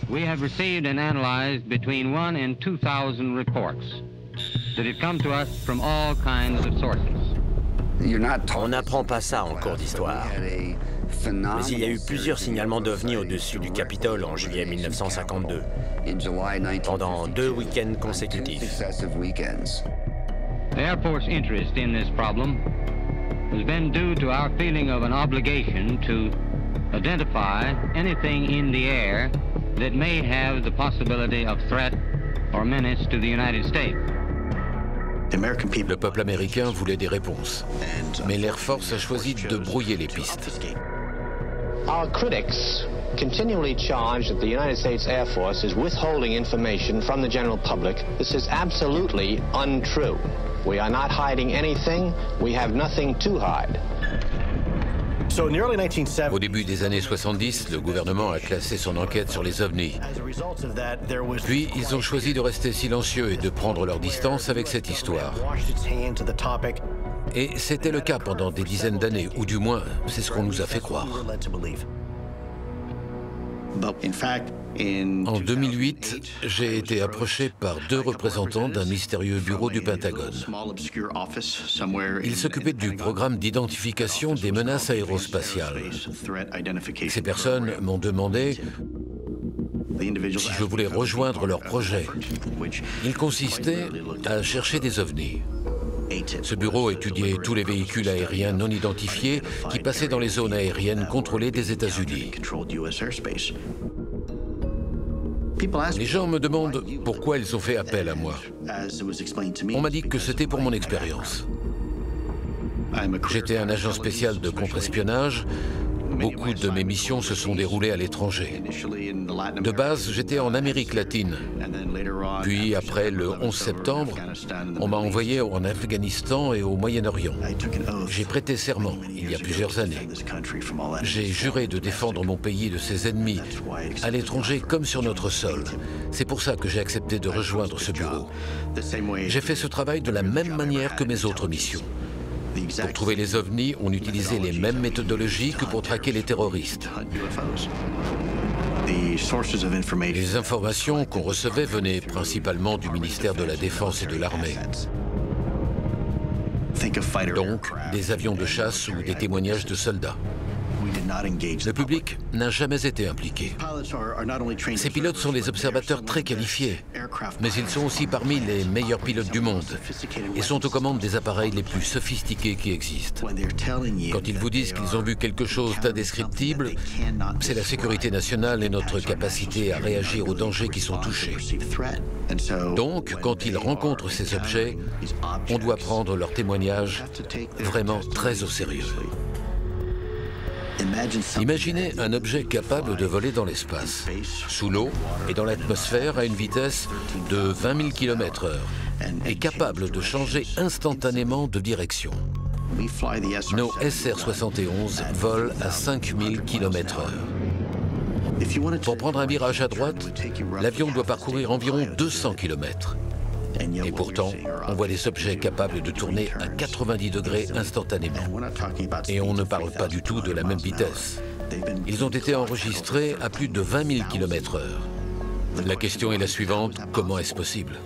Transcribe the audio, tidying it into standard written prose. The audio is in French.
We have received and analyzed between 1 and 2,000 reports that have come to us from all kinds of sources. On n'apprend pas ça en cours d'histoire. Mais il y a eu plusieurs signalements d'OVNI au-dessus du Capitole en juillet 1952, pendant 2 week-ends consécutifs. The Air Force interest in this problem has been due to our feeling of an obligation to identify anything in the air that may have the possibility of threat or menace to the United States. Le peuple américain voulait des réponses, mais l'Air Force a choisi de brouiller les pistes. Our critics continually charge that the United States Air Force is withholding information from the general public. This is absolutely untrue. We are not hiding anything. We have nothing to hide. Au début des années 70, le gouvernement a classé son enquête sur les ovnis. Puis, ils ont choisi de rester silencieux et de prendre leur distance avec cette histoire. Et c'était le cas pendant des dizaines d'années, ou du moins, c'est ce qu'on nous a fait croire. En 2008, j'ai été approché par 2 représentants d'un mystérieux bureau du Pentagone. Ils s'occupaient du programme d'identification des menaces aérospatiales. Ces personnes m'ont demandé si je voulais rejoindre leur projet. Il consistait à chercher des ovnis. Ce bureau étudiait tous les véhicules aériens non identifiés qui passaient dans les zones aériennes contrôlées des États-Unis. Les gens me demandent pourquoi ils ont fait appel à moi. On m'a dit que c'était pour mon expérience. J'étais un agent spécial de contre-espionnage. Beaucoup de mes missions se sont déroulées à l'étranger. De base, j'étais en Amérique latine. Puis, après le 11 septembre, on m'a envoyé en Afghanistan et au Moyen-Orient. J'ai prêté serment il y a plusieurs années. J'ai juré de défendre mon pays de ses ennemis, à l'étranger comme sur notre sol. C'est pour ça que j'ai accepté de rejoindre ce bureau. J'ai fait ce travail de la même manière que mes autres missions. Pour trouver les ovnis, on utilisait les mêmes méthodologies que pour traquer les terroristes. Les informations qu'on recevait venaient principalement du ministère de la Défense et de l'Armée. Donc, des avions de chasse ou des témoignages de soldats. Le public n'a jamais été impliqué. Ces pilotes sont des observateurs très qualifiés, mais ils sont aussi parmi les meilleurs pilotes du monde et sont aux commandes des appareils les plus sophistiqués qui existent. Quand ils vous disent qu'ils ont vu quelque chose d'indescriptible, c'est la sécurité nationale et notre capacité à réagir aux dangers qui sont touchés. Donc, quand ils rencontrent ces objets, on doit prendre leurs témoignages vraiment très au sérieux. Imaginez un objet capable de voler dans l'espace, sous l'eau et dans l'atmosphère à une vitesse de 20 000 km/h et capable de changer instantanément de direction. Nos SR-71 volent à 5 000 km/h. Pour prendre un virage à droite, l'avion doit parcourir environ 200 km. Et pourtant, on voit des objets capables de tourner à 90 degrés instantanément. Et on ne parle pas du tout de la même vitesse. Ils ont été enregistrés à plus de 20 000 km/h. La question est la suivante, comment est-ce possible ?